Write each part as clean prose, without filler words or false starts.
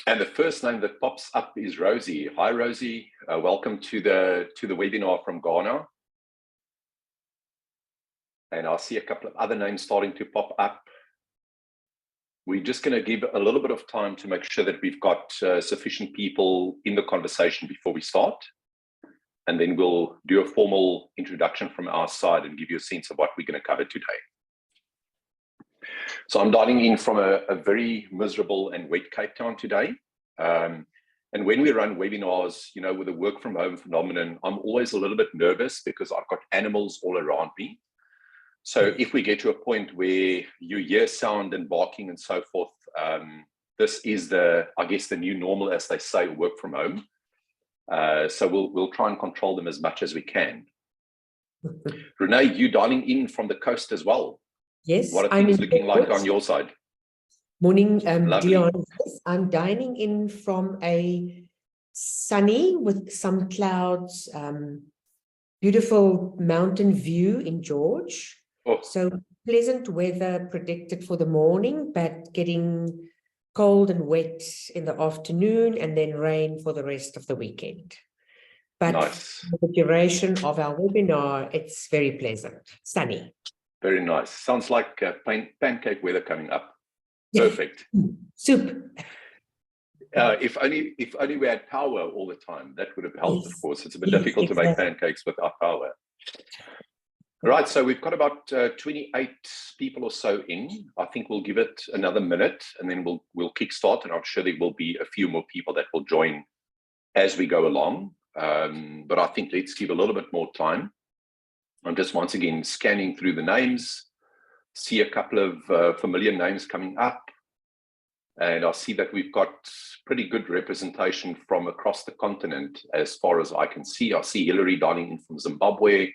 And the first name that pops up is Rosie. Hi, Rosie. Welcome to the webinar from Ghana. And I see a couple of other names starting to pop up. We're just going to give a little bit of time to make sure that we've got sufficient people in the conversation before we start. And then we'll do a formal introduction from our side and give you a sense of what we're going to cover today. So I'm dialing in from a very miserable and wet Cape Town today. And when we run webinars, you know, with the work from home phenomenon, I'm always a little bit nervous because I've got animals all around me. So if we get to a point where you hear sound and barking and so forth, this is I guess the new normal, as they say, work from home. So we'll try and control them as much as we can. Renee, you dialing in from the coast as well? Yes. What are things looking like on your side? Morning, Dion. I'm dining in from a sunny with some clouds, beautiful mountain view in George. Oh. So pleasant weather predicted for the morning, but getting cold and wet in the afternoon and then rain for the rest of the weekend. But nice. For the duration of our webinar, it's very pleasant, sunny. Very nice. Sounds like pancake weather coming up. Perfect. Soup. If only we had power all the time, that would have helped. Yes. Of course, it's a bit difficult to make pancakes without power. All right, so we've got about 28 people or so in. I think we'll give it another minute, and then we'll kickstart. And I'm sure there will be a few more people that will join as we go along. But I think let's give a little bit more time. I'm just once again scanning through the names. See a couple of familiar names coming up. And I see that we've got pretty good representation from across the continent as far as I can see. I see Hillary dialing in from Zimbabwe.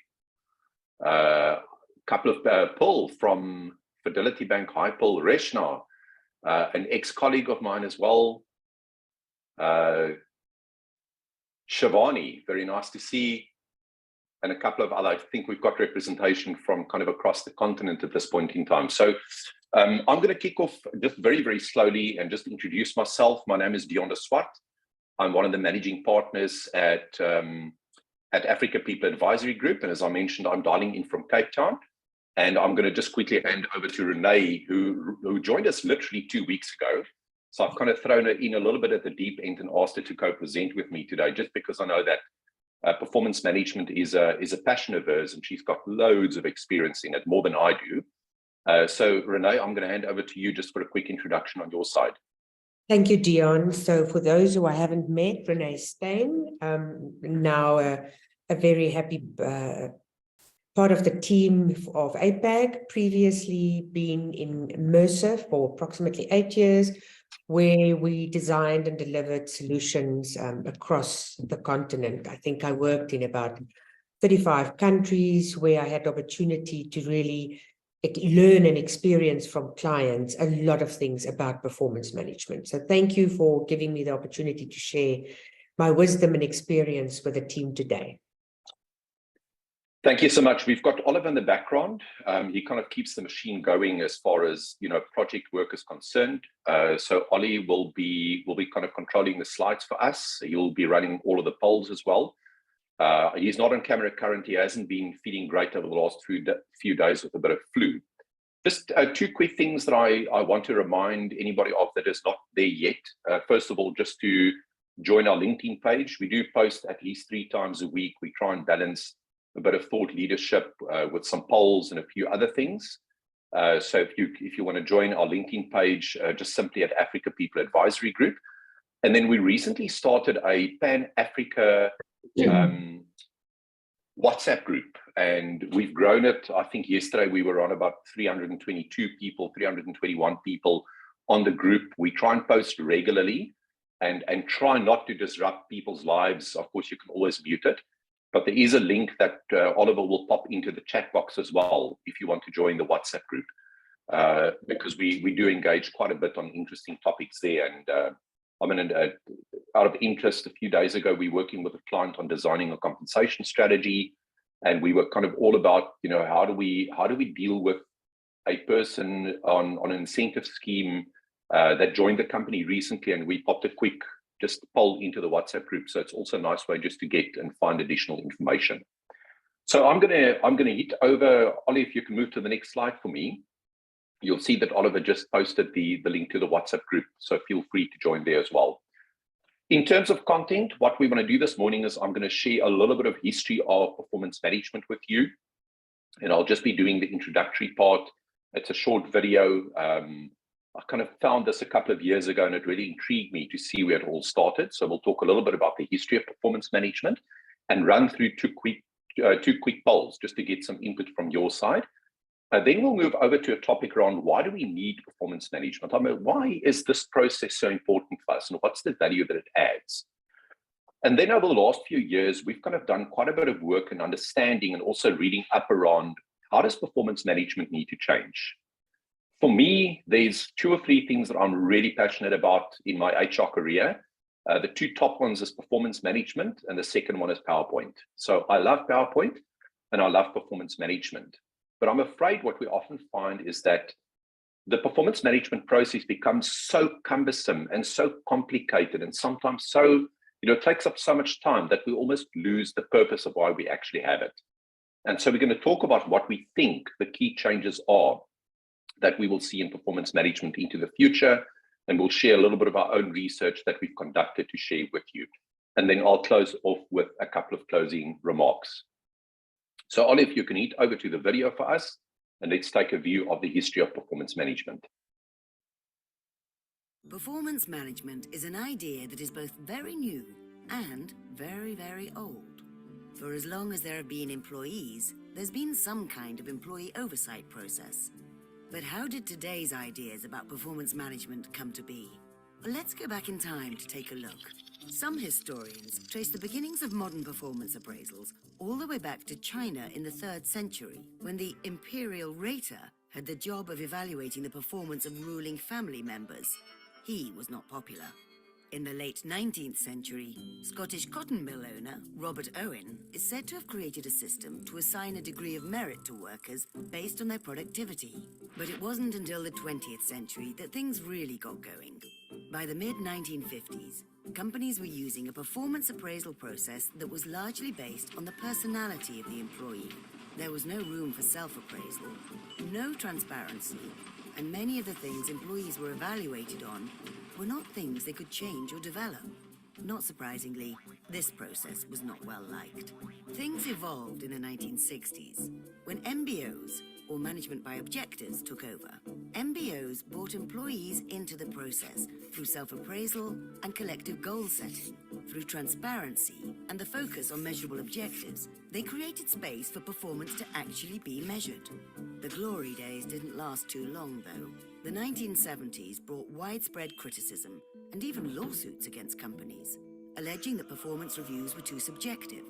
A couple of Paul from Fidelity Bank. Hi, Paul. Reshna, an ex-colleague of mine as well. Shivani, very nice to see. And a couple of other, I think we've got representation from kind of across the continent at this point in time. So I'm going to kick off just very, very slowly and just introduce myself. My name is Dion de Swart. I'm one of the managing partners at Africa People Advisory Group. And as I mentioned, I'm dialing in from Cape Town. And I'm going to just quickly hand over to Renee, who joined us literally 2 weeks ago. So I've kind of thrown her in a little bit at the deep end and asked her to co-present with me today, just because I know that performance management is a passion of hers, and she's got loads of experience in it, more than I do. So Renee, I'm going to hand over to you just for a quick introduction on your side. Thank you, Dion. So for those who I haven't met, Renee Steyn, now a very happy part of the team of APAG, previously been in Mercer for approximately 8 years, where we designed and delivered solutions across the continent. I think I worked in about 35 countries where I had the opportunity to really learn and experience from clients a lot of things about performance management. So thank you for giving me the opportunity to share my wisdom and experience with the team today. Thank you so much. We've got Oliver in the background. He kind of keeps the machine going as far as, you know, project work is concerned. So Ollie will be kind of controlling the slides for us. He'll be running all of the polls as well. He's not on camera currently. He hasn't been feeling great over the last few days with a bit of flu. Just two quick things that I want to remind anybody of that is not there yet. First of all, just to join our LinkedIn page. We do post at least 3 times a week. We try and balance a bit of thought leadership with some polls and a few other things. So if you want to join our LinkedIn page, just simply at Africa People Advisory Group. And then we recently started a Pan-Africa WhatsApp group, and we've grown it. I think yesterday we were on about 322 people, 321 people on the group. We try and post regularly and try not to disrupt people's lives. Of course, you can always mute it. But there is a link that Oliver will pop into the chat box as well if you want to join the WhatsApp group, because we do engage quite a bit on interesting topics there. And I mean, out of interest, a few days ago, we were working with a client on designing a compensation strategy, and we were kind of all about, you know, how do we deal with a person on an incentive scheme that joined the company recently, and we popped a quick just poll into the WhatsApp group. So it's also a nice way just to get and find additional information. So I'm gonna hit over. Ollie, if you can move to the next slide for me. You'll see that Oliver just posted the link to the WhatsApp group, so feel free to join there as well. In terms of content, what we want to do this morning is I'm going to share a little bit of history of performance management with you, and I'll just be doing the introductory part. It's a short video. I kind of found this a couple of years ago, and it really intrigued me to see where it all started. So we'll talk a little bit about the history of performance management and run through two quick polls just to get some input from your side. Then we'll move over to a topic around why do we need performance management? I mean, why is this process so important for us, and what's the value that it adds? And then over the last few years, we've kind of done quite a bit of work and understanding and also reading up around how does performance management need to change? For me, there's 2 or 3 things that I'm really passionate about in my HR career. The 2 top ones is performance management, and the second one is PowerPoint. So I love PowerPoint and I love performance management. But I'm afraid what we often find is that the performance management process becomes so cumbersome and so complicated, and sometimes so, it takes up so much time that we almost lose the purpose of why we actually have it. And so we're going to talk about what we think the key changes are that we will see in performance management into the future. And we'll share a little bit of our own research that we've conducted to share with you. And then I'll close off with a couple of closing remarks. So Ollie, if you can head over to the video for us, and let's take a view of the history of performance management. Performance management is an idea that is both very new and very, very old. For as long as there have been employees, there's been some kind of employee oversight process. But how did today's ideas about performance management come to be? Well, let's go back in time to take a look. Some historians trace the beginnings of modern performance appraisals all the way back to China in the 3rd century, when the imperial rater had the job of evaluating the performance of ruling family members. He was not popular. In the late 19th century, Scottish cotton mill owner Robert Owen is said to have created a system to assign a degree of merit to workers based on their productivity. But it wasn't until the 20th century that things really got going. By the mid-1950s, companies were using a performance appraisal process that was largely based on the personality of the employee. There was no room for self-appraisal, no transparency, and many of the things employees were evaluated on were not things they could change or develop. Not surprisingly, this process was not well liked. Things evolved in the 1960s, when MBOs, or management by objectives, took over. MBOs brought employees into the process through self-appraisal and collective goal setting. Through transparency and the focus on measurable objectives, they created space for performance to actually be measured. The glory days didn't last too long, though. The 1970s brought widespread criticism and even lawsuits against companies, alleging that performance reviews were too subjective,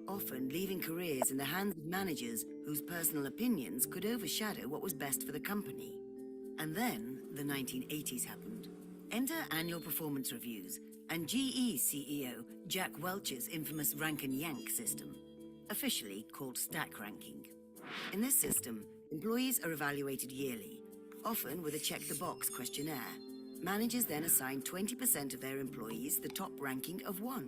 often leaving careers in the hands of managers whose personal opinions could overshadow what was best for the company. And then the 1980s happened. Enter annual performance reviews and GE CEO Jack Welch's infamous rank and yank system, officially called stack ranking. In this system, employees are evaluated yearly, often with a check-the-box questionnaire. Managers then assign 20% of their employees the top ranking of 1,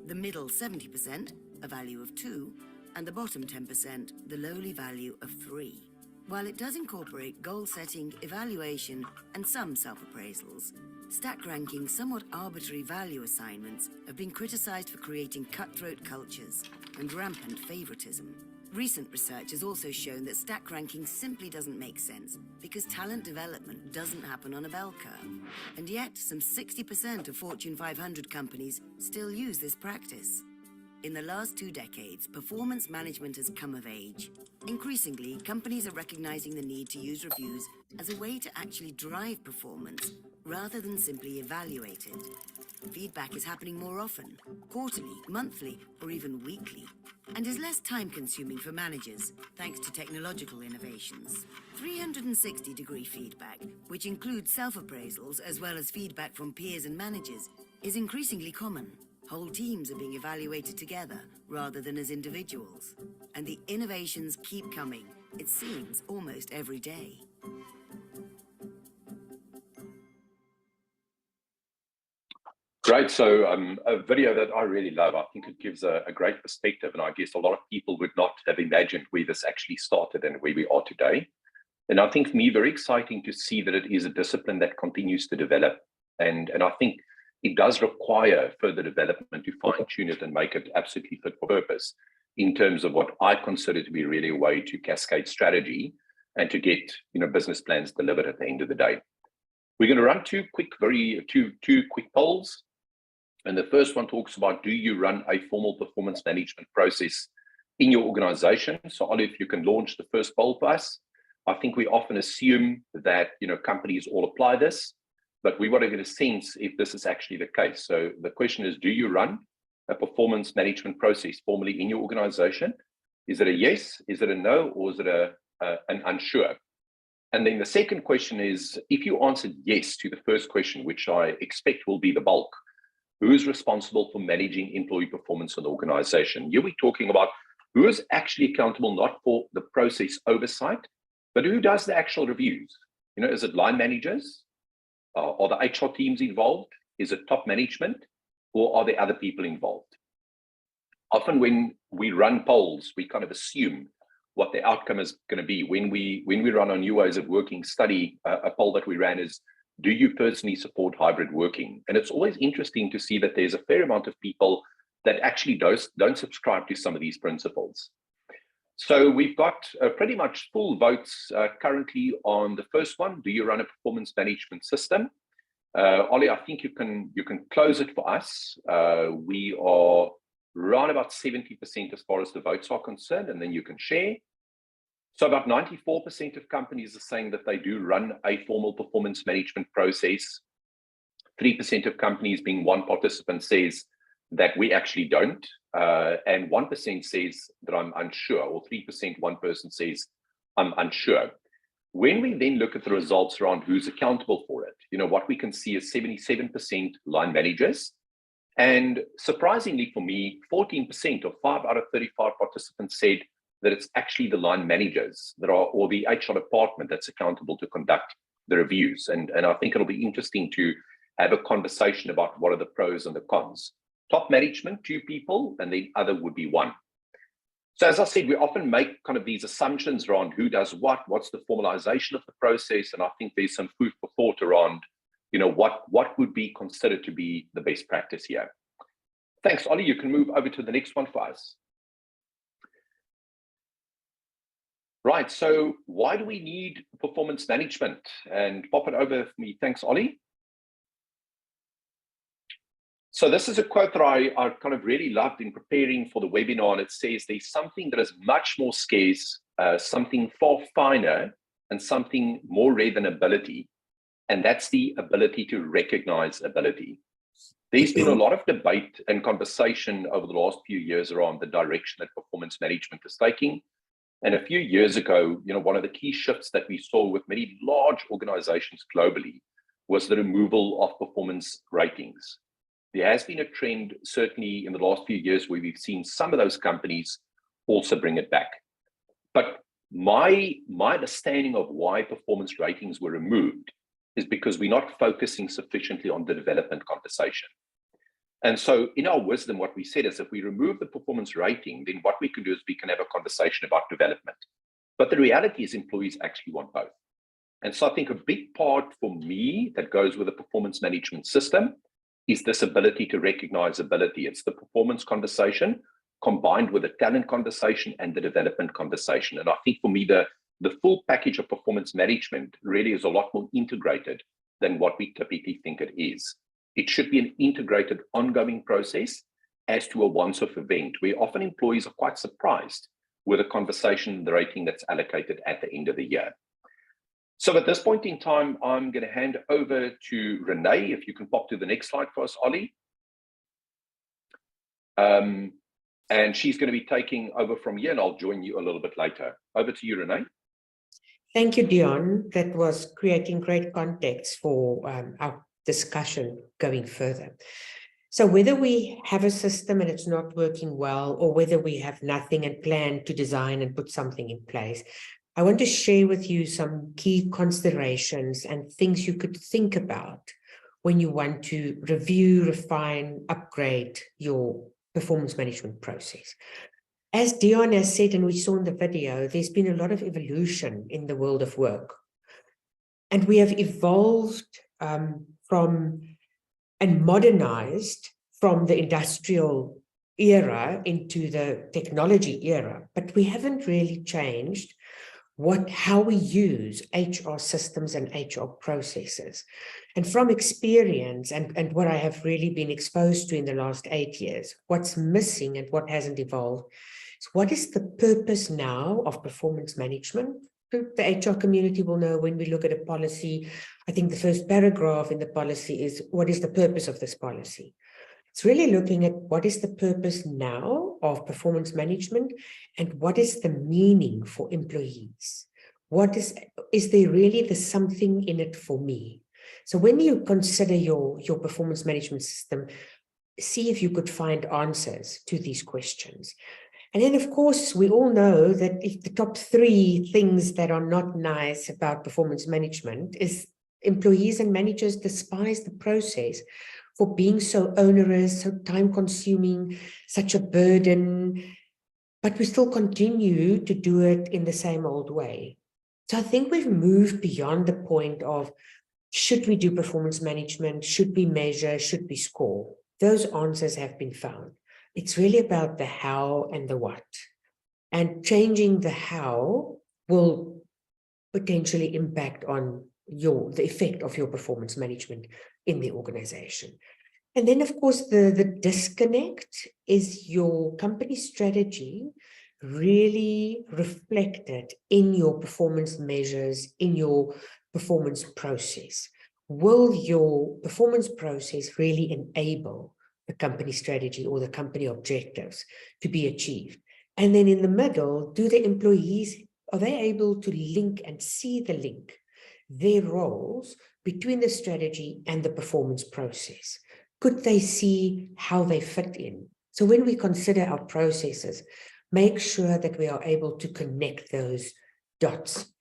the middle 70%, a value of 2, and the bottom 10%, the lowly value of 3. While it does incorporate goal setting, evaluation, and some self-appraisals, stack ranking's somewhat arbitrary value assignments have been criticized for creating cutthroat cultures and rampant favoritism. Recent research has also shown that stack ranking simply doesn't make sense because talent development doesn't happen on a bell curve. And yet, some 60% of Fortune 500 companies still use this practice. In the last 2 decades, performance management has come of age. Increasingly, companies are recognizing the need to use reviews as a way to actually drive performance rather than simply evaluate it. Feedback is happening more often, quarterly, monthly, or even weekly, and is less time-consuming for managers, thanks to technological innovations. 360-degree feedback, which includes self-appraisals as well as feedback from peers and managers, is increasingly common. Whole teams are being evaluated together rather than as individuals. And the innovations keep coming, it seems, almost every day. Great. So a video that I really love. I think it gives a great perspective, and I guess a lot of people would not have imagined where this actually started and where we are today. And I think for me, very exciting to see that it is a discipline that continues to develop. And I think it does require further development to fine-tune it and make it absolutely fit for purpose in terms of what I consider to be really a way to cascade strategy and to get business plans delivered at the end of the day. We're going to run two quick polls. And the first one talks about, do you run a formal performance management process in your organization? So Ollie, if you can launch the first poll for us. I think we often assume that companies all apply this, but we want to get a sense if this is actually the case. So the question is, do you run a performance management process formally in your organization? Is it a yes, is it a no, or is it an unsure? And then the second question is, if you answered yes to the first question, which I expect will be the bulk, who is responsible for managing employee performance in the organization? Here we're talking about who is actually accountable not for the process oversight, but who does the actual reviews? Is it line managers? Are the HR teams involved? Is it top management? Or are there other people involved? Often when we run polls, we kind of assume what the outcome is going to be. When we run our new ways of working study, a poll that we ran is, do you personally support hybrid working? And it's always interesting to see that there's a fair amount of people that actually don't subscribe to some of these principles. So we've got pretty much full votes currently on the first one. Do you run a performance management system? Ollie, I think you can close it for us. We are around about 70% as far as the votes are concerned, and then you can share. So about 94% of companies are saying that they do run a formal performance management process. 3% of companies, being one participant, says that we actually don't. And 1% says that I'm unsure, or 3%, one person says I'm unsure. When we then look at the results around who's accountable for it, what we can see is 77% line managers. And surprisingly for me, 14%, or 5 out of 35 participants, said that it's actually the line managers that are, or the HR department that's accountable to conduct the reviews. And I think it'll be interesting to have a conversation about what are the pros and the cons. Top management, 2 people, and the other would be 1. So as I said, we often make kind of these assumptions around who does what's the formalization of the process, and I think there's some food for thought around, what would be considered to be the best practice here. Thanks, Ollie. You can move over to the next one for us. Right, so why do we need performance management? And pop it over for me. Thanks, Ollie. So this is a quote that I kind of really loved in preparing for the webinar, and it says there's something that is much more scarce, something far finer, and something more rare than ability, and that's the ability to recognize ability. There's been a lot of debate and conversation over the last few years around the direction that performance management is taking. And a few years ago, one of the key shifts that we saw with many large organizations globally was the removal of performance ratings. There has been a trend, certainly in the last few years, where we've seen some of those companies also bring it back. But my understanding of why performance ratings were removed is because we're not focusing sufficiently on the development conversation. And so in our wisdom, what we said is if we remove the performance rating, then what we can do is we can have a conversation about development. But the reality is employees actually want both. And so I think a big part for me that goes with a performance management system is this ability to recognize ability. It's the performance conversation combined with the talent conversation and the development conversation. And I think for me, the full package of performance management really is a lot more integrated than what we typically think it is. It should be an integrated ongoing process as to a once-off event where often employees are quite surprised with a conversation, the rating that's allocated at the end of the year. So at this point in time, I'm going to hand over to Renee. If you can pop to the next slide for us, Ollie. And she's going to be taking over from here, and I'll join you a little bit later. Over to you, Renee. Thank you, Dion. That was creating great context for our discussion going further. So whether we have a system and it's not working well, or whether we have nothing and plan to design and put something in place, I want to share with you some key considerations and things you could think about when you want to review, refine, upgrade your performance management process. As Dion has said, and we saw in the video, there's been a lot of evolution in the world of work. And we have evolved from and modernized from the industrial era into the technology era, but we haven't really changed how we use HR systems and HR processes. And from experience and what I have really been exposed to in the last 8 years, what's missing and what hasn't evolved is what is the purpose now of performance management? The HR community will know when we look at a policy. I think the first paragraph in the policy is, what is the purpose of this policy? It's really looking at what is the purpose now of performance management and what is the meaning for employees? Is there really something in it for me? So when you consider your performance management system, see if you could find answers to these questions. And then, of course, we all know that if the top 3 things that are not nice about performance management is employees and managers despise the process for being so onerous, so time-consuming, such a burden, but we still continue to do it in the same old way. So I think we've moved beyond the point of, should we do performance management? Should we measure? Should we score? Those answers have been found. It's really about the how and the what. And changing the how will potentially impact on the effect of your performance management in the organization. And then, of course, the disconnect is your company strategy really reflected in your performance measures, in your performance process. Will your performance process really enable the company strategy or the company objectives to be achieved? And then in the middle, do the employees, are they able to link and see the link, their roles between the strategy and the performance process? Could they see how they fit in? So when we consider our processes, make sure that we are able to connect those dots.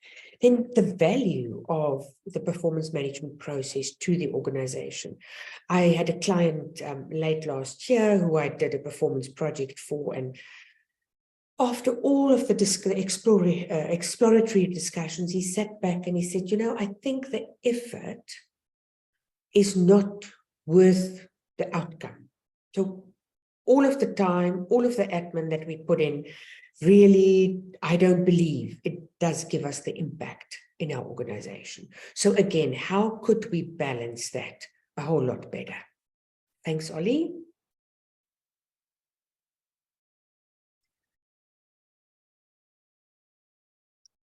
Then the value of the performance management process to the organization. I had a client late last year who I did a performance project for, and after all of the exploratory discussions, he sat back and he said, I think the effort is not worth the outcome. So all of the time, all of the admin that we put in, really, I don't believe it does give us the impact in our organization. So again, how could we balance that a whole lot better? Thanks, Ollie.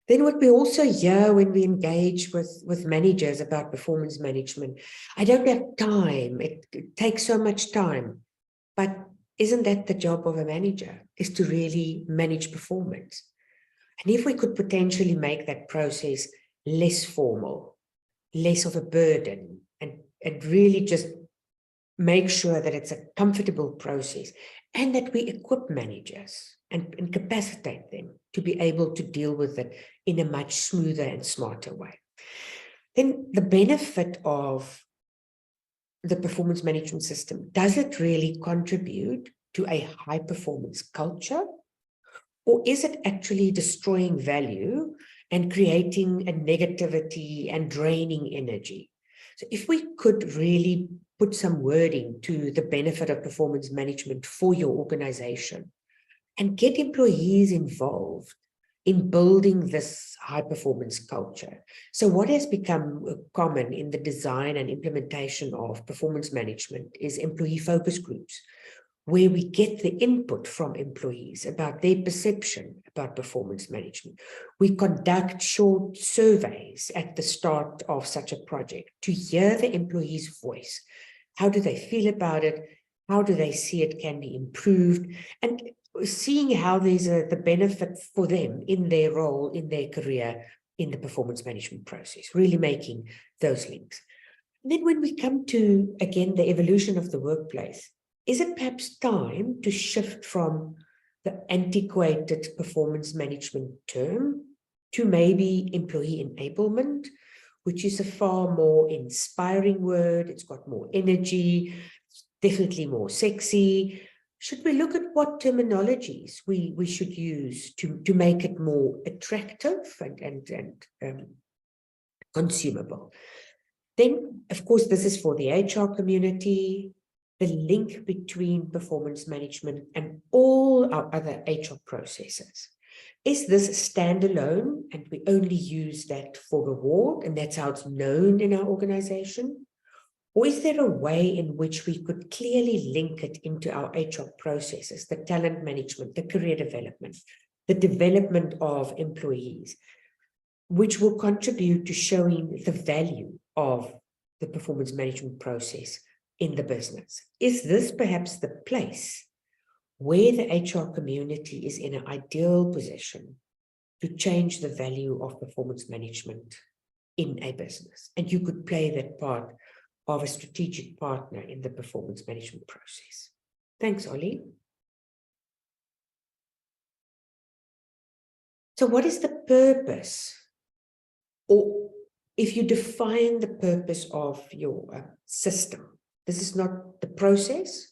Then what we also hear when we engage with managers about performance management, I don't have time, it takes so much time. But isn't that the job of a manager, is to really manage performance? And if we could potentially make that process less formal, less of a burden, and really just make sure that it's a comfortable process and that we equip managers and capacitate them to be able to deal with it in a much smoother and smarter way. Then the benefit of the performance management system, does it really contribute to a high performance culture? Or is it actually destroying value and creating a negativity and draining energy? So if we could really put some wording to the benefit of performance management for your organization and get employees involved in building this high performance culture. So what has become common in the design and implementation of performance management is employee focus groups, where we get the input from employees about their perception about performance management. We conduct short surveys at the start of such a project to hear the employee's voice. How do they feel about it? How do they see it can be improved? And seeing how there's the benefit for them in their role, in their career, in the performance management process, really making those links. And then when we come to, again, the evolution of the workplace, is it perhaps time to shift from the antiquated performance management term to maybe employee enablement which is a far more inspiring word. It's got more energy, definitely more sexy. Should we look at what terminologies we should use to make it more attractive and consumable? Then, of course, this is for the HR community, the link between performance management and all our other HR processes. Is this standalone and we only use that for reward and that's how it's known in our organization? Or is there a way in which we could clearly link it into our HR processes, the talent management, the career development, the development of employees, which will contribute to showing the value of the performance management process in the business? Is this perhaps the place where the HR community is in an ideal position to change the value of performance management in a business? And you could play that part of a strategic partner in the performance management process. Thanks, Ollie. So what is the purpose? Or if you define the purpose of your system, this is not the process,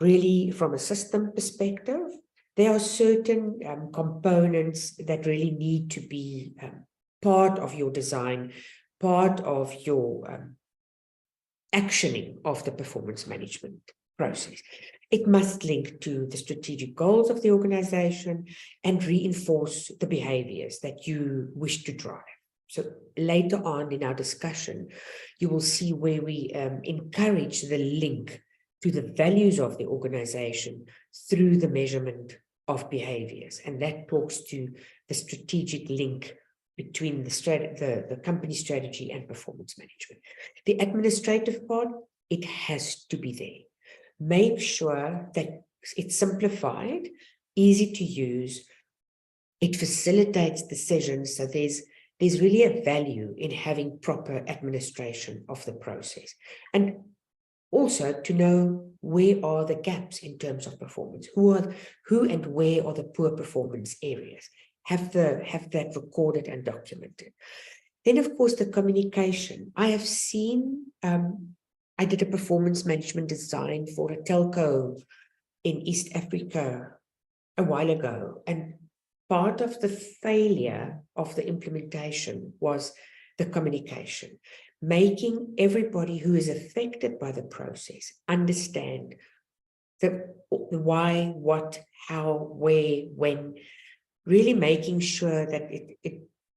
really from a system perspective. There are certain components that really need to be part of your design, part of your actioning of the performance management process. It must link to the strategic goals of the organization and reinforce the behaviors that you wish to drive. So later on in our discussion, you will see where we encourage the link to the values of the organization through the measurement of behaviors. And that talks to the strategic link between the company strategy and performance management. The administrative part, it has to be there. Make sure that it's simplified, easy to use. It facilitates decisions. So there's really a value in having proper administration of the process. And also to know where are the gaps in terms of performance, who and where are the poor performance areas. Have that recorded and documented. Then, of course, the communication. I have seen, I did a performance management design for a telco in East Africa a while ago, and part of the failure of the implementation was the communication, making everybody who is affected by the process understand the why, what, how, where, when, really making sure that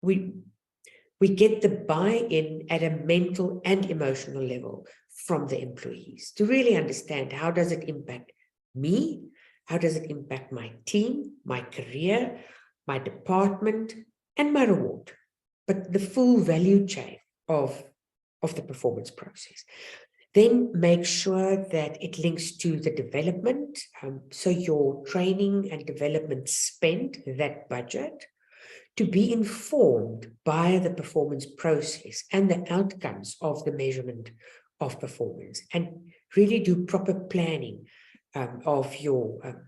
we get the buy-in at a mental and emotional level from the employees to really understand how does it impact me, how does it impact my team, my career, my department, and my reward, but the full value chain of the performance process. Then make sure that it links to the development. So your training and development spend, that budget, to be informed by the performance process and the outcomes of the measurement of performance, and really do proper planning of your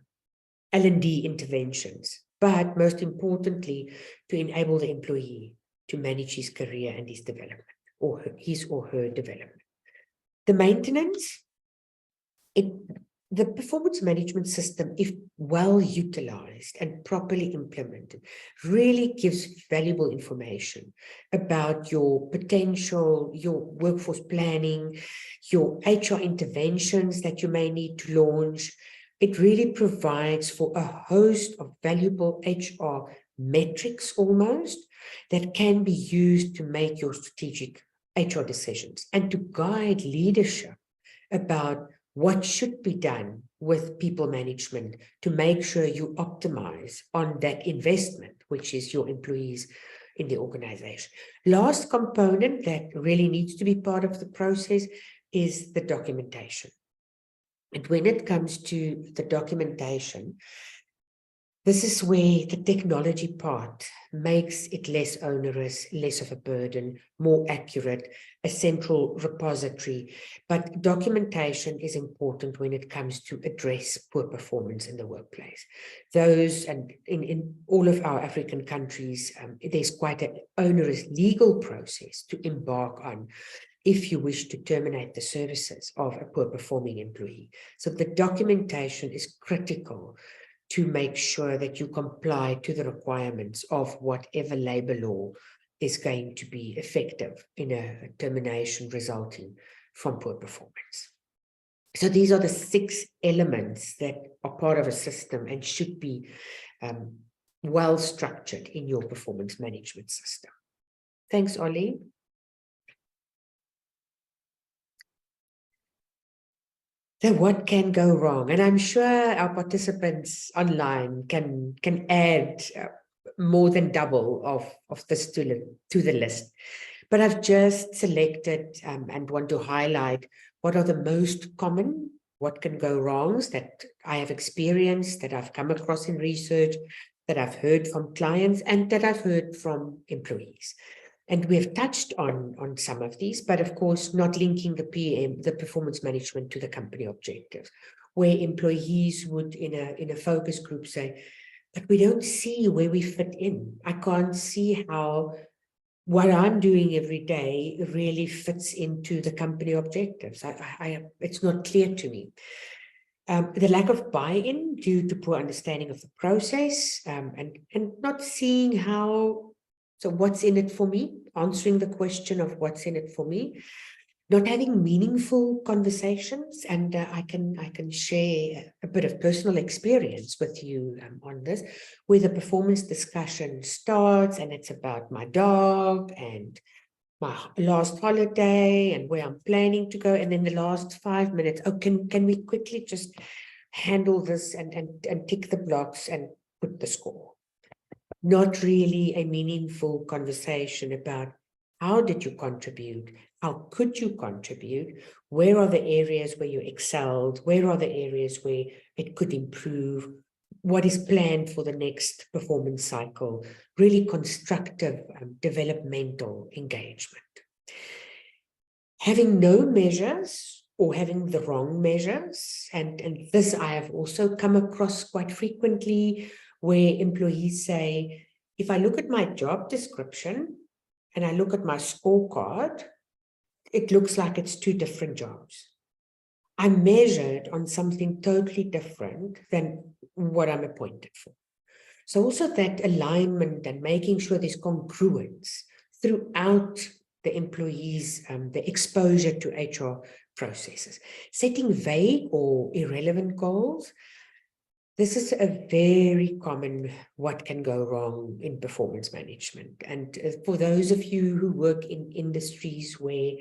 L&D interventions. But most importantly, to enable the employee to manage his career and his development, or his or her development. The maintenance, the performance management system, if well utilized and properly implemented, really gives valuable information about your potential, your workforce planning, your HR interventions that you may need to launch. It really provides for a host of valuable HR metrics almost that can be used to make your strategic HR decisions and to guide leadership about what should be done with people management to make sure you optimize on that investment, which is your employees in the organization. Last component that really needs to be part of the process is the documentation. And when it comes to the documentation, This is where the technology part makes it less onerous, less of a burden, more accurate, a central repository. But documentation is important when it comes to address poor performance in the workplace. Those, and in all of our African countries, there's quite an onerous legal process to embark on if you wish to terminate the services of a poor performing employee. So the documentation is critical to make sure that you comply to the requirements of whatever labor law is going to be effective in a termination resulting from poor performance. So these are the 6 elements that are part of a system and should be well structured in your performance management system. Thanks, Ollie. So what can go wrong? And I'm sure our participants online can add more than double of this to the list. But I've just selected and want to highlight what are the most common, what can go wrongs that I have experienced, that I've come across in research, that I've heard from clients, and that I've heard from employees. And we've touched on some of these, but of course, not linking the PM, the performance management, to the company objectives, where employees would in a focus group say, but we don't see where we fit in. I can't see how what I'm doing every day really fits into the company objectives. It's not clear to me. The lack of buy-in due to poor understanding of the process, and not seeing how. So what's in it for me? Answering the question of what's in it for me. Not having meaningful conversations, and I can share a bit of personal experience with you on this, where the performance discussion starts and it's about my dog and my last holiday and where I'm planning to go, and then the last 5 minutes, oh, can we quickly just handle this and tick the blocks and put the score? Not really a meaningful conversation about how did you contribute? How could you contribute? Where are the areas where you excelled? Where are the areas where it could improve? What is planned for the next performance cycle? Really constructive developmental engagement. Having no measures or having the wrong measures, and this I have also come across quite frequently, where employees say, if I look at my job description and I look at my scorecard, it looks like it's 2 different jobs. I'm measured on something totally different than what I'm appointed for. So also that alignment and making sure there's congruence throughout the employees, the exposure to HR processes. Setting vague or irrelevant goals. This is a very common what can go wrong in performance management. And for those of you who work in industries where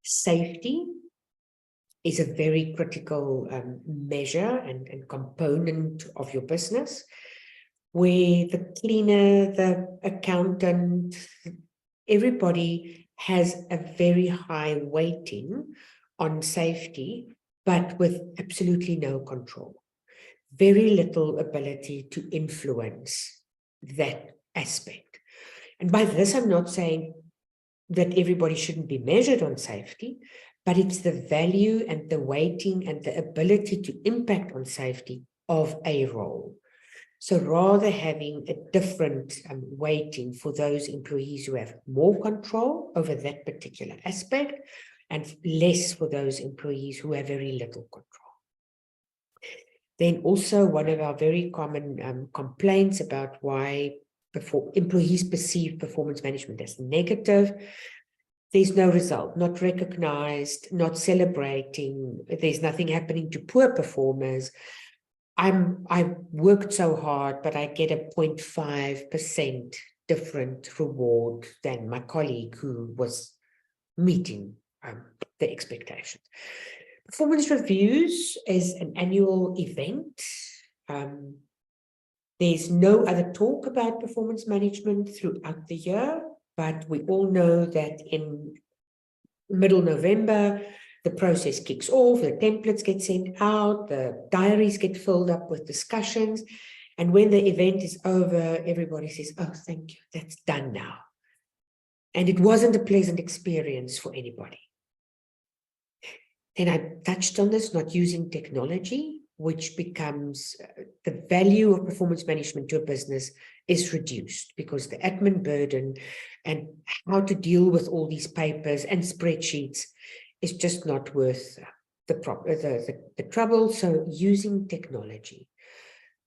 safety is a very critical measure and component of your business, where the cleaner, the accountant, everybody has a very high weighting on safety, but with absolutely no control. Very little ability to influence that aspect. And by this, I'm not saying that everybody shouldn't be measured on safety, but it's the value and the weighting and the ability to impact on safety of a role. So rather having a different weighting for those employees who have more control over that particular aspect, and less for those employees who have very little control. Then also one of our very common complaints about why employees perceive performance management as negative. There's no result, not recognized, not celebrating. There's nothing happening to poor performers. I worked so hard, but I get a 0.5% different reward than my colleague who was meeting the expectations. Performance reviews is an annual event. There's no other talk about performance management throughout the year, but we all know that in middle November, the process kicks off, the templates get sent out, the diaries get filled up with discussions, And when the event is over, everybody says, oh, thank you, that's done now. And it wasn't a pleasant experience for anybody. Then I touched on this, not using technology, which becomes the value of performance management to a business is reduced because the admin burden and how to deal with all these papers and spreadsheets is just not worth the trouble. So using technology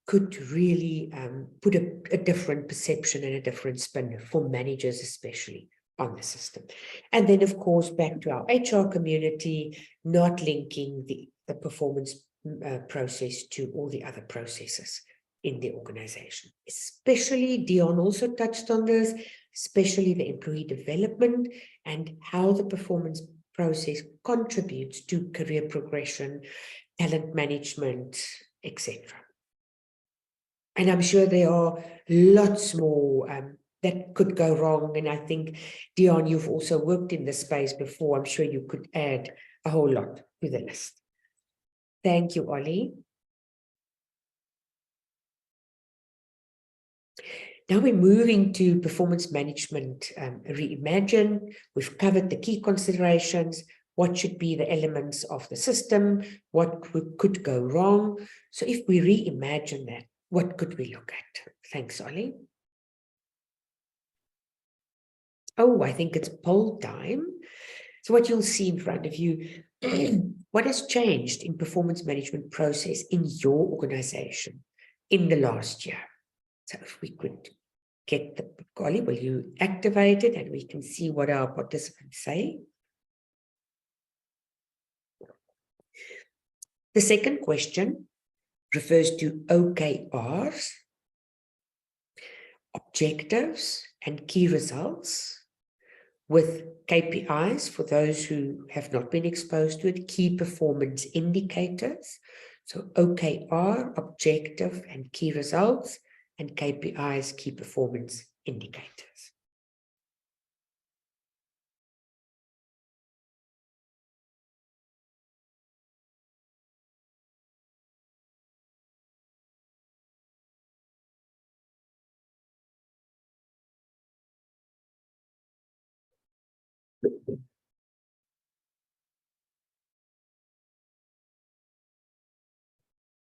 could really put a different perception and a different spin for managers, especially on the system. And then, of course, back to our HR community, not linking the performance process to all the other processes in the organization. Especially, Dion also touched on this, especially the employee development and how the performance process contributes to career progression, talent management, etc. And I'm sure there are lots more that could go wrong. And I think, Dion, you've also worked in this space before. I'm sure you could add a whole lot to the list. Thank you, Ollie. Now we're moving to performance management Reimagine. We've covered the key considerations, what should be the elements of the system, what could go wrong. So if we reimagine that, what could we look at? Thanks, Ollie. Oh, I think it's poll time. So what you'll see in front of you, what has changed in performance management process in your organization in the last year? So if we could get the Ollie, will you activate it and we can see what our participants say? The second question refers to OKRs, objectives and key results, with KPIs for those who have not been exposed to it, key performance indicators. So OKR, objective and key results, and KPIs, key performance indicators.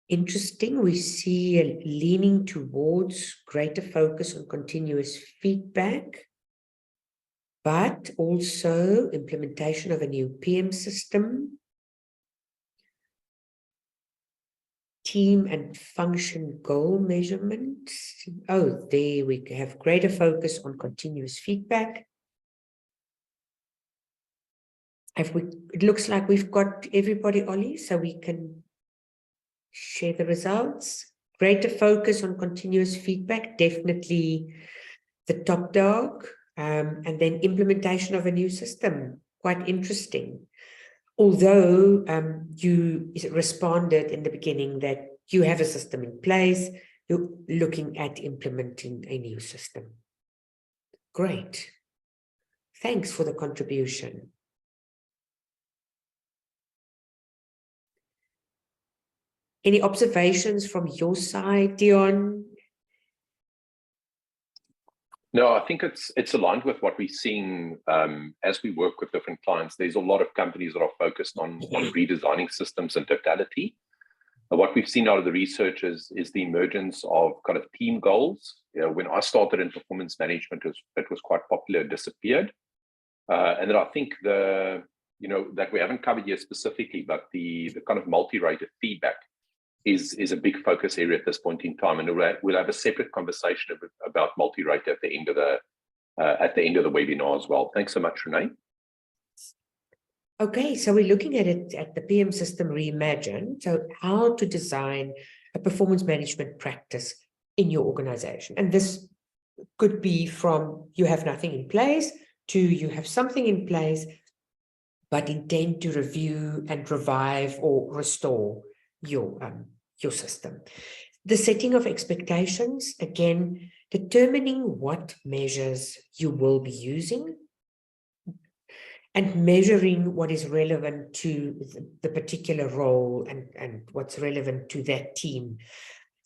Interesting, we see a leaning towards greater focus on continuous feedback, but also implementation of a new PM system, team and function goal measurement. Oh, there we have greater focus on continuous feedback. It looks like we've got everybody, Ollie, so we can share the results. Greater focus on continuous feedback, definitely the top dog. And then implementation of a new system, quite interesting. Although you responded in the beginning that you have a system in place, you're looking at implementing a new system. Great. Thanks for the contribution. Any observations from your side, Dion? No, I think it's aligned with what we're seeing as we work with different clients. There's a lot of companies that are focused on redesigning systems in totality. What we've seen out of the research is the emergence of kind of team goals. You know, when I started in performance management, it was quite popular, disappeared. And then I think that we haven't covered here specifically, but the kind of multi-rated feedback is a big focus area at this point in time, and we'll have a separate conversation about multi-rate at the end of the webinar as well. Thanks so much, Renee. Okay, so we're looking at it at the PM system Reimagine. So how to design a performance management practice in your organization, and this could be from you have nothing in place to you have something in place, but intend to review and revive or restore your system. The setting of expectations, again, determining what measures you will be using and measuring what is relevant to the particular role and what's relevant to that team.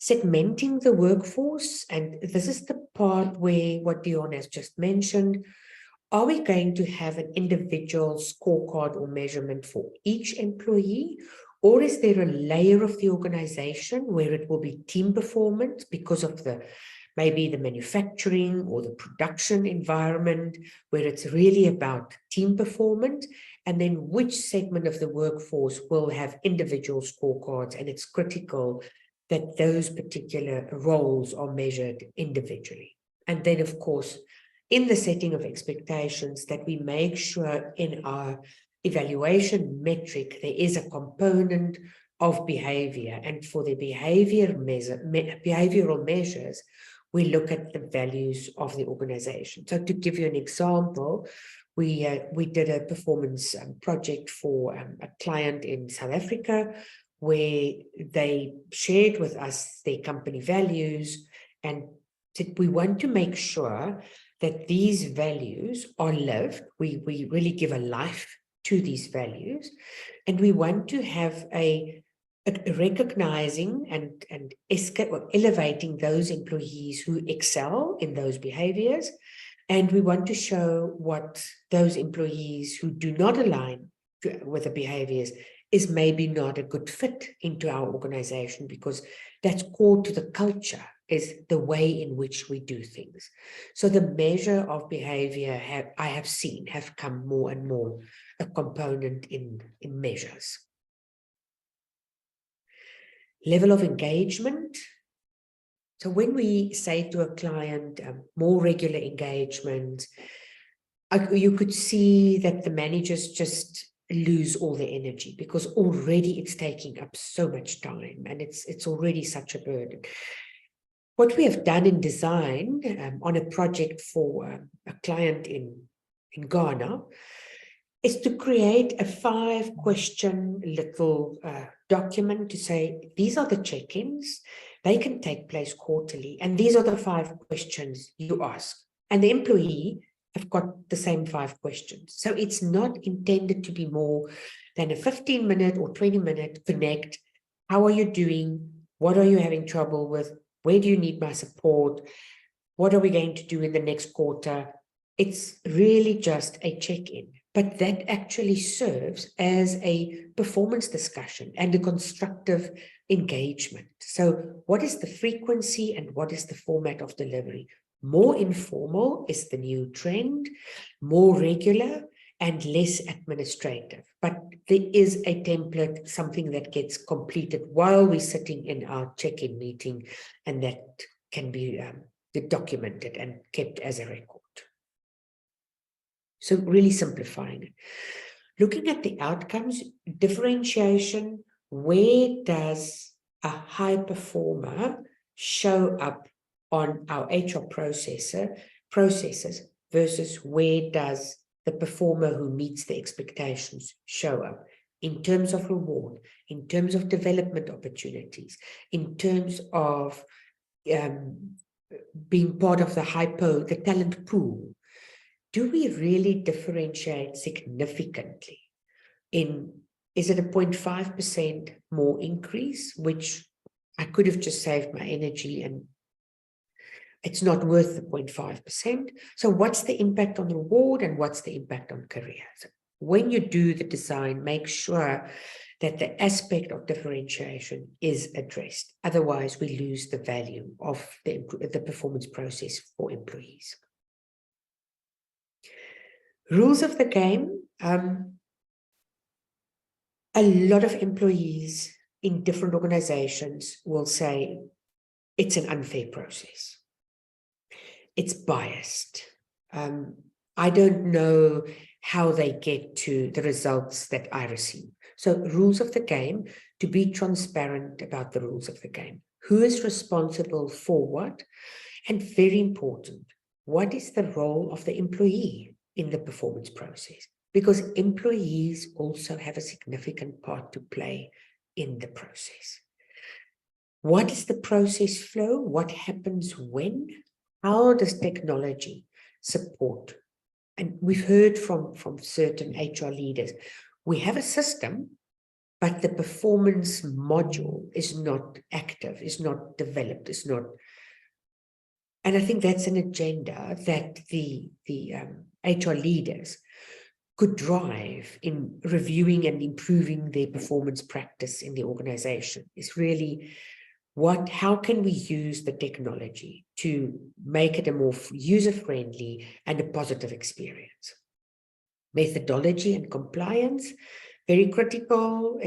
Segmenting the workforce, and this is the part where what Dion has just mentioned. Are we going to have an individual scorecard or measurement for each employee? Or is there a layer of the organization where it will be team performance because of maybe the manufacturing or the production environment, where it's really about team performance? And then which segment of the workforce will have individual scorecards? And it's critical that those particular roles are measured individually. And then, of course, in the setting of expectations, that we make sure in our evaluation metric, there is a component of behavior. And for the behavioral measures, we look at the values of the organization. So to give you an example, we did a performance project for a client in South Africa, where they shared with us their company values, and we want to make sure that these values are lived. We really give a life to these values, and we want to have a recognizing and elevating those employees who excel in those behaviors, and we want to show what those employees who do not align with the behaviors is maybe not a good fit into our organization, because that's core to the culture, is the way in which we do things. So the measure of behavior I have seen have come more and more a component in measures. Level of engagement. So when we say to a client, more regular engagement, you could see that the managers just lose all their energy, because already it's taking up so much time and it's already such a burden. What we have done in design on a project for a client in Ghana is to create a 5-question little document to say, these are the check-ins, they can take place quarterly, and these are the 5 questions you ask. And the employee have got the same 5 questions. So it's not intended to be more than a 15-minute or 20-minute connect. How are you doing? What are you having trouble with? Where do you need my support? What are we going to do in the next quarter? It's really just a check-in, but that actually serves as a performance discussion and a constructive engagement. So what is the frequency and what is the format of delivery? More informal is the new trend, more regular and less administrative. But there is a template, something that gets completed while we're sitting in our check-in meeting, and that can be documented and kept as a record. So really simplifying it. Looking at the outcomes, differentiation, where does a high performer show up on our HR processes versus where does the performer who meets the expectations show up in terms of reward, in terms of development opportunities, in terms of being part of the talent pool. Do we really differentiate significantly? Is it a 0.5% more increase, which I could have just saved my energy and it's not worth the 0.5%. So what's the impact on reward and what's the impact on career? So when you do the design, make sure that the aspect of differentiation is addressed. Otherwise, we lose the value of the performance process for employees. Rules of the game. A lot of employees in different organizations will say it's an unfair process. It's biased. I don't know how they get to the results that I receive. So rules of the game, to be transparent about the rules of the game. Who is responsible for what? And very important, what is the role of the employee in the performance process? Because employees also have a significant part to play in the process. What is the process flow? What happens when? How does technology support? And we've heard from certain HR leaders, we have a system, but the performance module is not active, is not developed, is not. And I think that's an agenda that the HR leaders could drive in reviewing and improving their performance practice in the organization. Is really how can we use the technology to make it a more user-friendly and a positive experience? Methodology and compliance, very critical.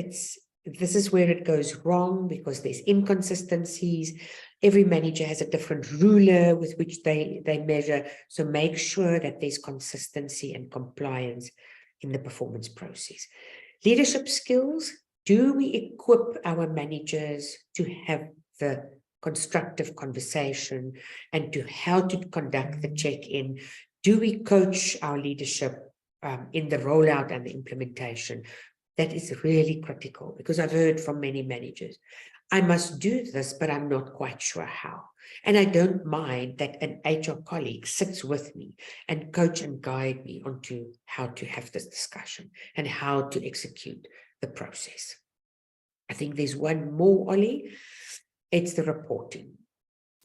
This is where it goes wrong because there's inconsistencies. Every manager has a different ruler with which they measure. So make sure that there's consistency and compliance in the performance process. Leadership skills. Do we equip our managers to have the constructive conversation and to how to conduct the check-in? Do we coach our leadership in the rollout and the implementation? That is really critical because I've heard from many managers, I must do this, but I'm not quite sure how. And I don't mind that an HR colleague sits with me and coach and guide me onto how to have this discussion and how to execute the process. I think there's one more, Ollie. It's the reporting.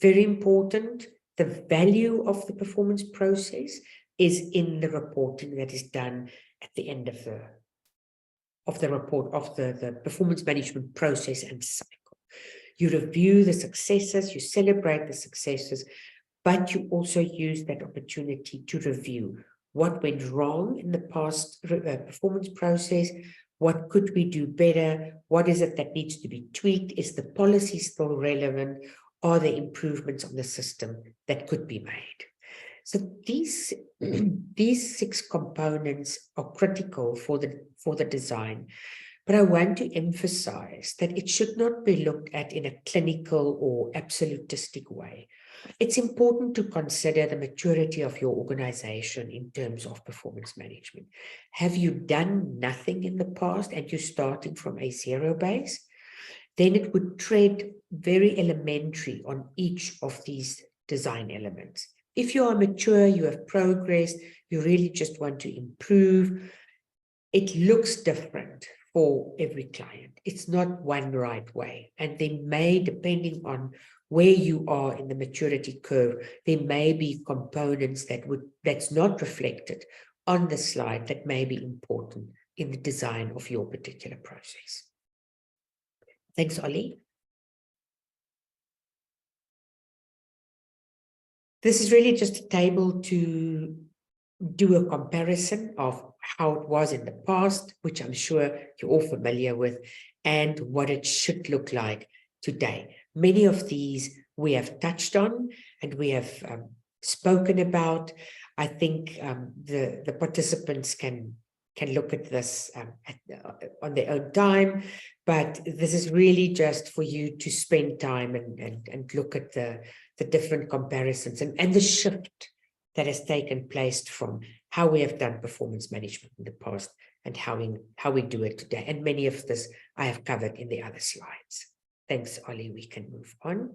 Very important. The value of the performance process is in the reporting that is done at the end of the report of the performance management process and cycle. You review the successes, you celebrate the successes, but you also use that opportunity to review what went wrong in the past performance process, what could we do better, what is it that needs to be tweaked, is the policy still relevant, are there improvements on the system that could be made? So these 6 components are critical for the design, but I want to emphasize that it should not be looked at in a clinical or absolutistic way. It's important to consider the maturity of your organization in terms of performance management. Have you done nothing in the past and you're starting from a zero base? Then it would tread very elementary on each of these design elements. If you are mature, you have progressed, you really just want to improve, it looks different for every client. It's not one right way. And there may, depending on where you are in the maturity curve, there may be components that's not reflected on the slide that may be important in the design of your particular process. Thanks, Ollie. This is really just a table to do a comparison of how it was in the past, which I'm sure you're all familiar with, and what it should look like today. Many of these we have touched on and we have spoken about. I think the participants can look at this on their own time, but this is really just for you to spend time and look at the different comparisons and the shift that has taken place from how we have done performance management in the past and how we do it today. And many of this I have covered in the other slides. Thanks, Ollie. We can move on.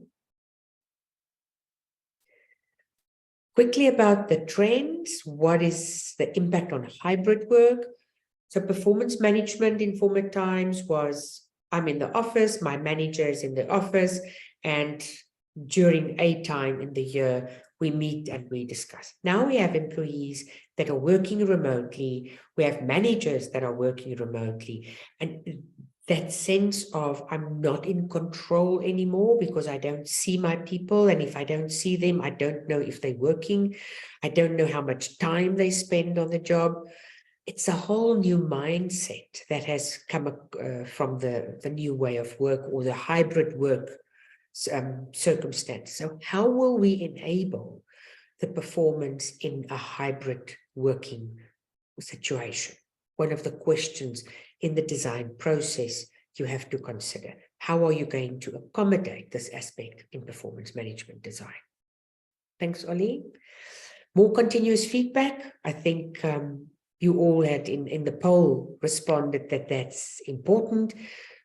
Quickly about the trends. What is the impact on hybrid work? So performance management in former times was, I'm in the office, my manager is in the office, and during a time in the year, we meet and we discuss. Now we have employees that are working remotely. We have managers that are working remotely. And that sense of I'm not in control anymore because I don't see my people. And if I don't see them, I don't know if they're working. I don't know how much time they spend on the job. It's a whole new mindset that has come from the new way of work or the hybrid work circumstance. So how will we enable the performance in a hybrid working situation? One of the questions in the design process you have to consider. How are you going to accommodate this aspect in performance management design? Thanks, Ollie. More continuous feedback. I think you all had in the poll responded that that's important.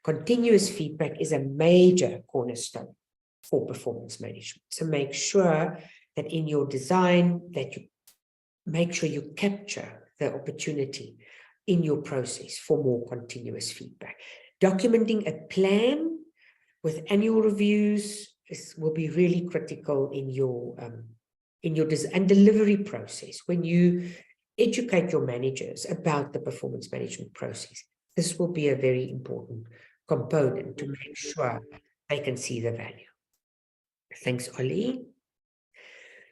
Continuous feedback is a major cornerstone for performance management. So make sure that in your design that you make sure you capture the opportunity in your process for more continuous feedback. Documenting a plan with annual reviews will be really critical in your and delivery process. When you educate your managers about the performance management process, this will be a very important component to make sure they can see the value. Thanks, Ollie.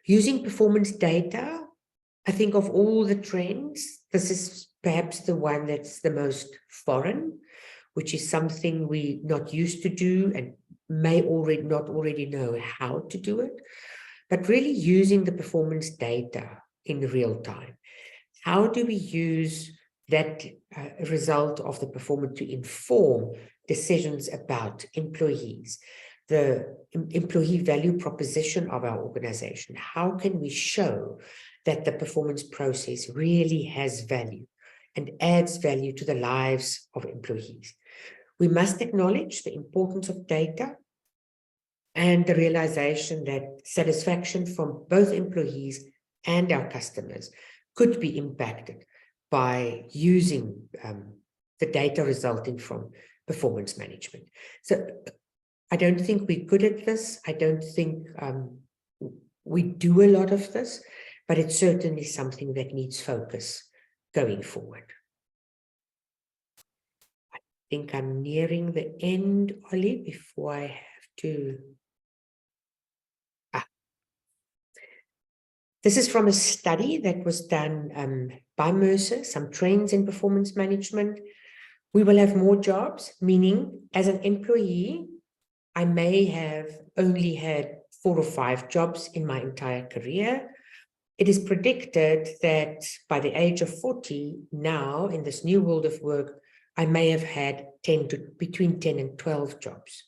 Using performance data, I think of all the trends, this is perhaps the one that's the most foreign, which is something we're not used to do and may not already know how to do it, but really using the performance data in real time. How do we use that result of the performance to inform decisions about employees, the employee value proposition of our organization? How can we show that the performance process really has value and adds value to the lives of employees? We must acknowledge the importance of data and the realization that satisfaction from both employees and our customers could be impacted by using the data resulting from performance management. So I don't think we're good at this. I don't think we do a lot of this, but it's certainly something that needs focus going forward. I think I'm nearing the end, Ollie, before I have to... This is from a study that was done by Mercer, some trends in performance management. We will have more jobs, meaning as an employee, I may have only had 4 or 5 jobs in my entire career. It is predicted that by the age of 40, now in this new world of work, I may have had between 10 and 12 jobs.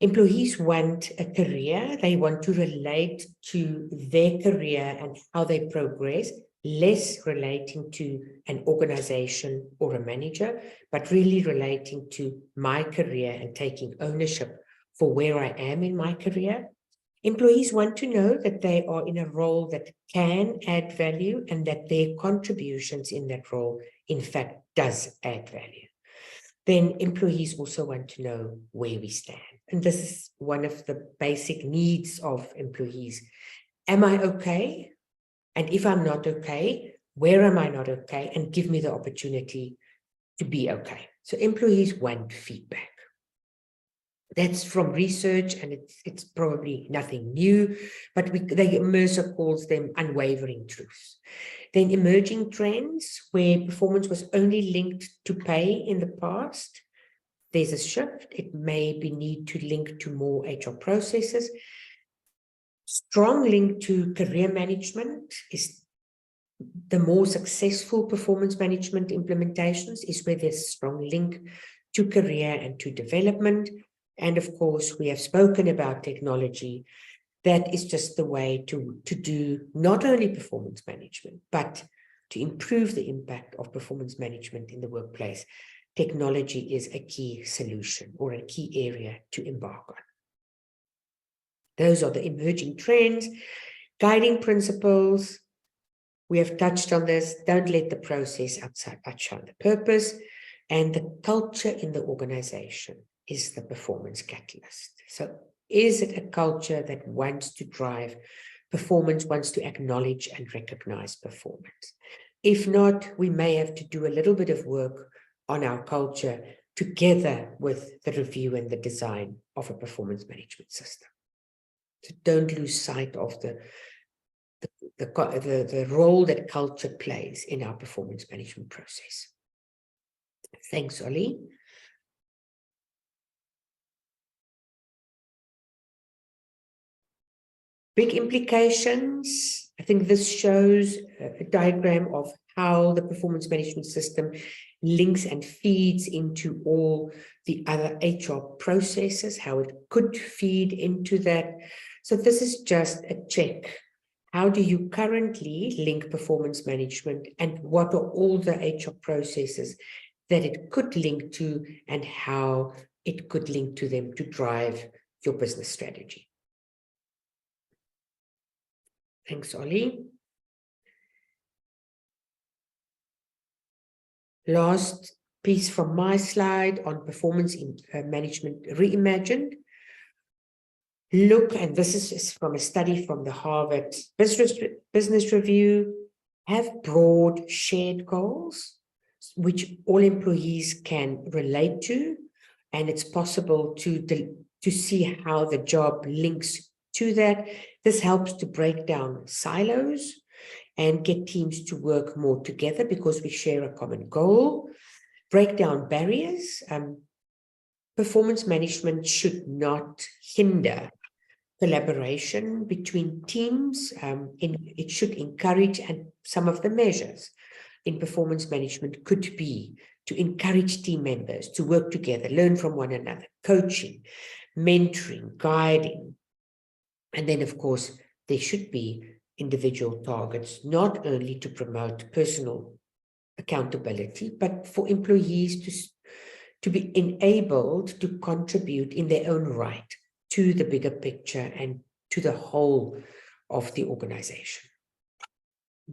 Employees want a career, they want to relate to their career and how they progress, less relating to an organization or a manager, but really relating to my career and taking ownership for where I am in my career. Employees want to know that they are in a role that can add value and that their contributions in that role, in fact, does add value. Then employees also want to know where we stand. And this is one of the basic needs of employees. Am I okay? And if I'm not okay, where am I not okay? And give me the opportunity to be okay. So employees want feedback. That's from research, and it's probably nothing new, but Mercer calls them unwavering truths. Then emerging trends where performance was only linked to pay in the past. There's a shift. It may be need to link to more HR processes. Strong link to career management is the more successful performance management implementations is where there's a strong link to career and to development. And of course, we have spoken about technology. That is just the way to do not only performance management, but to improve the impact of performance management in the workplace. Technology is a key solution or a key area to embark on. Those are the emerging trends. Guiding principles. We have touched on this. Don't let the process outshine the purpose. And the culture in the organization is the performance catalyst. So is it a culture that wants to drive performance, wants to acknowledge and recognize performance? If not, we may have to do a little bit of work on our culture together with the review and the design of a performance management system. So don't lose sight of the role that culture plays in our performance management process. Thanks, Ollie. Big implications. I think this shows a diagram of how the performance management system links and feeds into all the other HR processes, how it could feed into that. So this is just a check. How do you currently link performance management, and what are all the HR processes that it could link to and how it could link to them to drive your business strategy? Thanks, Ollie. Last piece from my slide on performance in management reimagined. Look, and this is from a study from the Harvard Business Review, have broad shared goals, which all employees can relate to, and it's possible to see how the job links to that. This helps to break down silos and get teams to work more together because we share a common goal. Break down barriers. Performance management should not hinder collaboration between teams. It should encourage, and some of the measures in performance management could be to encourage team members to work together, learn from one another, coaching, mentoring, guiding. And then, of course, there should be individual targets, not only to promote personal accountability, but for employees to be enabled to contribute in their own right to the bigger picture and to the whole of the organization.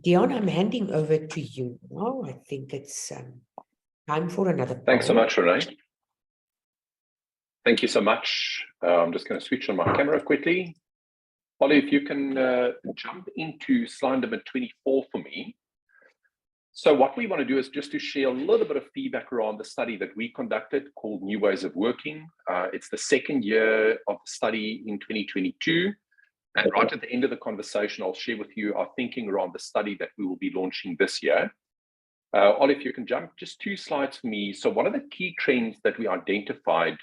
Dion, I'm handing over to you now. I think it's time for another poll. Thanks so much, Renee. Thank you so much. I'm just going to switch on my camera quickly. Ollie, if you can jump into slide number 24 for me. So what we want to do is just to share a little bit of feedback around the study that we conducted called New Ways of Working. It's the second year of the study in 2022. And right at the end of the conversation, I'll share with you our thinking around the study that we will be launching this year. Ollie, if you can jump just 2 slides for me. So one of the key trends that we identified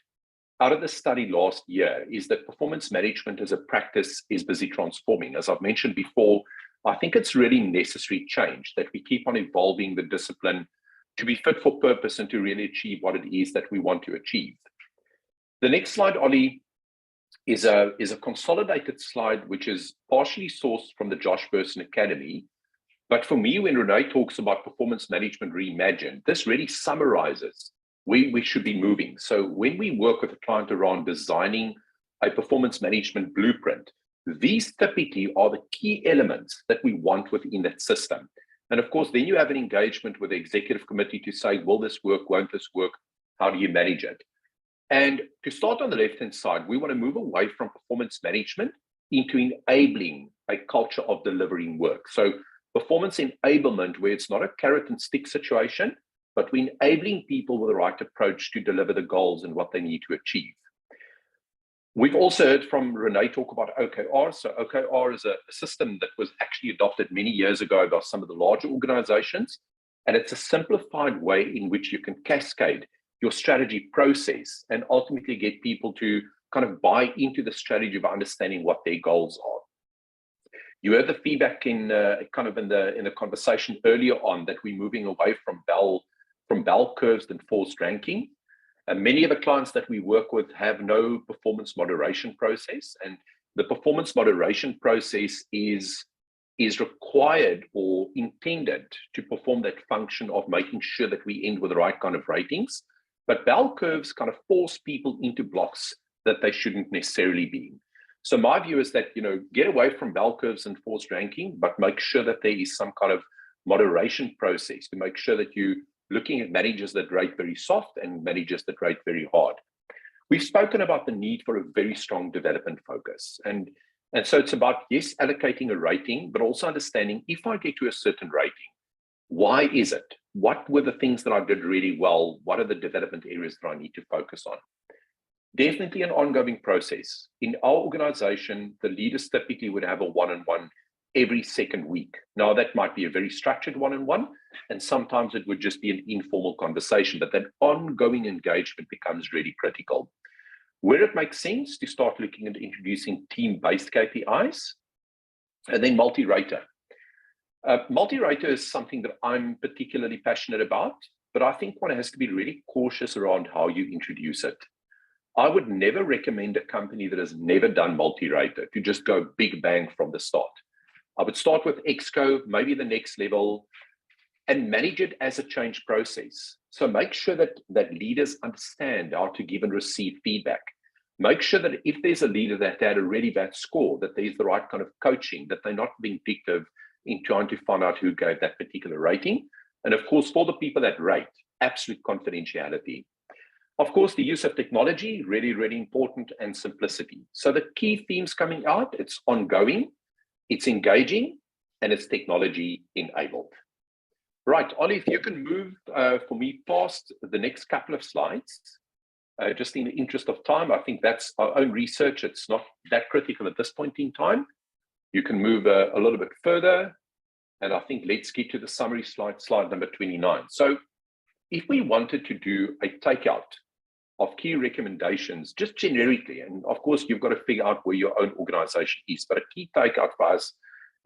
out of the study last year is that performance management as a practice is busy transforming. As I've mentioned before, I think it's really necessary change that we keep on evolving the discipline to be fit for purpose and to really achieve what it is that we want to achieve. The next slide, Ollie, is a consolidated slide which is partially sourced from the Josh Bersin Academy. But for me, when Renee talks about performance management reimagined, this really summarizes where we should be moving. So when we work with a client around designing a performance management blueprint, these typically are the key elements that we want within that system. And of course, then you have an engagement with the executive committee to say, will this work, won't this work? How do you manage it? And to start on the left-hand side, we want to move away from performance management into enabling a culture of delivering work. So performance enablement, where it's not a carrot and stick situation, but we're enabling people with the right approach to deliver the goals and what they need to achieve. We've also heard from Renee talk about OKR. So OKR is a system that was actually adopted many years ago by some of the larger organizations. And it's a simplified way in which you can cascade your strategy process and ultimately get people to kind of buy into the strategy by understanding what their goals are. You heard the feedback in the conversation earlier on that we're moving away from bell curves and forced ranking. And many of the clients that we work with have no performance moderation process, and the performance moderation process is required or intended to perform that function of making sure that we end with the right kind of ratings. But bell curves kind of force people into blocks that they shouldn't necessarily be. So my view is that, get away from bell curves and forced ranking, but make sure that there is some kind of moderation process to make sure that you looking at managers that rate very soft and managers that rate very hard. We've spoken about the need for a very strong development focus. And so it's about, yes, allocating a rating, but also understanding if I get to a certain rating, why is it? What were the things that I did really well? What are the development areas that I need to focus on? Definitely an ongoing process. In our organization, the leaders typically would have a one-on-one every second week. Now, that might be a very structured one-on-one, and sometimes it would just be an informal conversation, but that ongoing engagement becomes really critical. Where it makes sense to start looking at introducing team-based KPIs, and then multi-rater. Multi-rater is something that I'm particularly passionate about, but I think one has to be really cautious around how you introduce it. I would never recommend a company that has never done multi-rater to just go big bang from the start. I would start with Exco, maybe the next level, and manage it as a change process. So make sure that leaders understand how to give and receive feedback. Make sure that if there's a leader that had a really bad score, that there's the right kind of coaching, that they're not vindictive in trying to find out who gave that particular rating. And of course, for the people that rate, absolute confidentiality. Of course, the use of technology, really, really important, and simplicity. So the key themes coming out, it's ongoing, it's engaging, and it's technology enabled. Right, Ollie, if you can move for me past the next couple of slides, just in the interest of time. I think that's our own research. It's not that critical at this point in time. You can move a little bit further. And I think let's get to the summary slide, slide number 29. So if we wanted to do a takeout of key recommendations, just generically, and of course, you've got to figure out where your own organization is, but a key takeout for us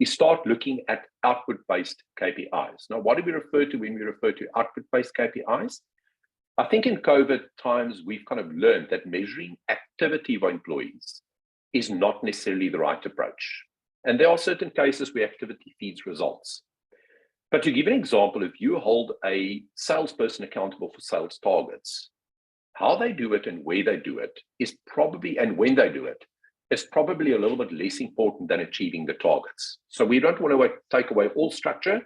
is start looking at output-based KPIs. Now, what do we refer to when we refer to output-based KPIs? I think in COVID times, we've kind of learned that measuring activity of our employees is not necessarily the right approach. And there are certain cases where activity feeds results. But to give an example, if you hold a salesperson accountable for sales targets, how they do it and where they do it is probably, and when they do it, is probably a little bit less important than achieving the targets. So we don't want to take away all structure,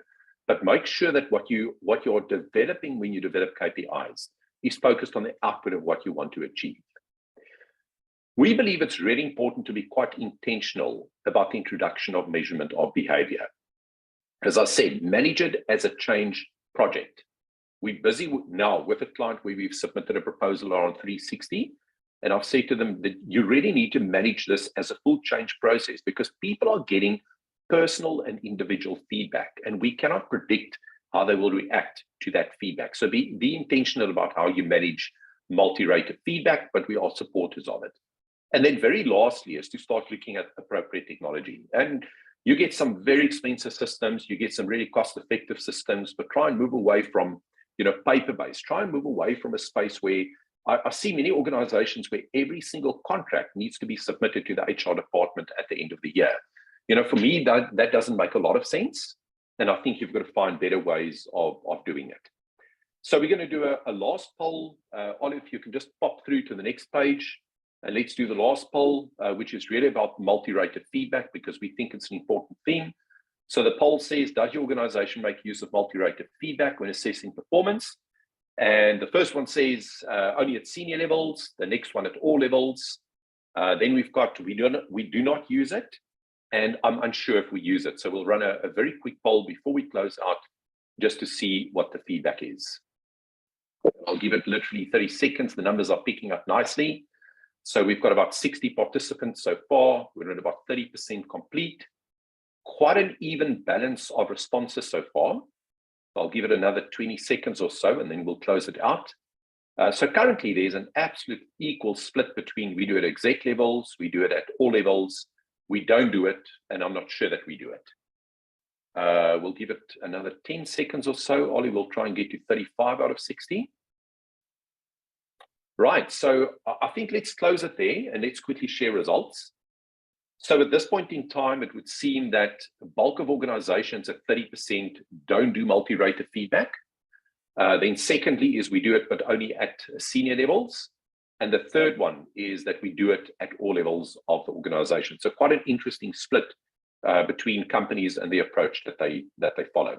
but make sure that what you're developing when you develop KPIs is focused on the output of what you want to achieve. We believe it's really important to be quite intentional about the introduction of measurement of behavior. As I said, manage it as a change project. We're busy now with a client where we've submitted a proposal around 360, and I've said to them that you really need to manage this as a full change process because people are getting personal and individual feedback, and we cannot predict how they will react to that feedback. So be intentional about how you manage multi-rated feedback, but we are supporters of it. And then very lastly is to start looking at appropriate technology. And you get some very expensive systems, you get some really cost-effective systems, but try and move away from, paper-based. Try and move away from a space where I see many organizations where every single contract needs to be submitted to the HR department at the end of the year. For me, that doesn't make a lot of sense. And I think you've got to find better ways of doing it. So we're going to do a last poll. Ollie, if you can just pop through to the next page. And let's do the last poll, which is really about multi-rated feedback because we think it's an important theme. So the poll says, does your organization make use of multi-rated feedback when assessing performance? And the first one says only at senior levels, the next one at all levels. Then we've got, we do not use it. And I'm unsure if we use it. So we'll run a very quick poll before we close out just to see what the feedback is. I'll give it literally 30 seconds. The numbers are picking up nicely. So we've got about 60 participants so far. We're at about 30% complete. Quite an even balance of responses so far. I'll give it another 20 seconds or so, and then we'll close it out. So currently, there's an absolute equal split between we do it at exec levels, we do it at all levels, we don't do it, and I'm not sure that we do it. We'll give it another 10 seconds or so. Ollie will try and get to 35 out of 60. Right, so I think let's close it there and let's quickly share results. So at this point in time, it would seem that the bulk of organizations at 30% don't do multi-rated feedback. Then secondly is we do it, but only at senior levels. And the third one is that we do it at all levels of the organization. So quite an interesting split between companies and the approach that they follow.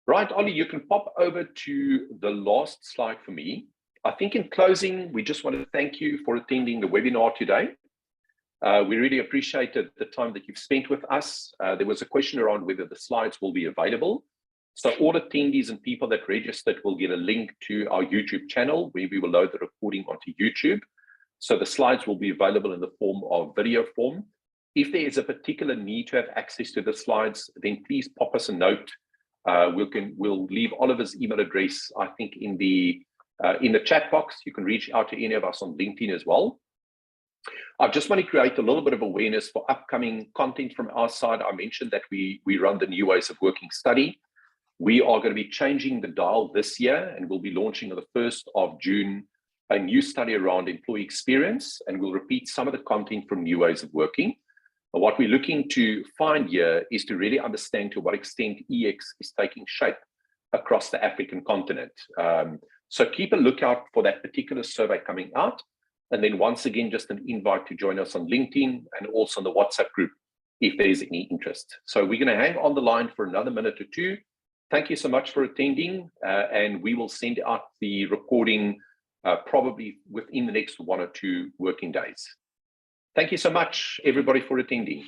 Right, Ollie, you can pop over to the last slide for me. I think in closing, we just want to thank you for attending the webinar today. We really appreciated the time that you've spent with us. There was a question around whether the slides will be available. So all attendees and people that registered will get a link to our YouTube channel where we will load the recording onto YouTube. So the slides will be available in the form of video form. If there is a particular need to have access to the slides, then please pop us a note. We'll leave Oliver's email address, I think, in the chat box. You can reach out to any of us on LinkedIn as well. I just want to create a little bit of awareness for upcoming content from our side. I mentioned that we run the New Ways of Working study. We are going to be changing the dial this year, and we'll be launching on the 1st of June a new study around employee experience, and we'll repeat some of the content from New Ways of Working. But what we're looking to find here is to really understand to what extent EX is taking shape across the African continent. So keep a lookout for that particular survey coming out. And then once again, just an invite to join us on LinkedIn and also on the WhatsApp group if there's any interest. So we're going to hang on the line for another minute or two. thank you so much for attending, and we will send out the recording probably within the next 1 or 2 working days. Thank you so much, everybody, for attending.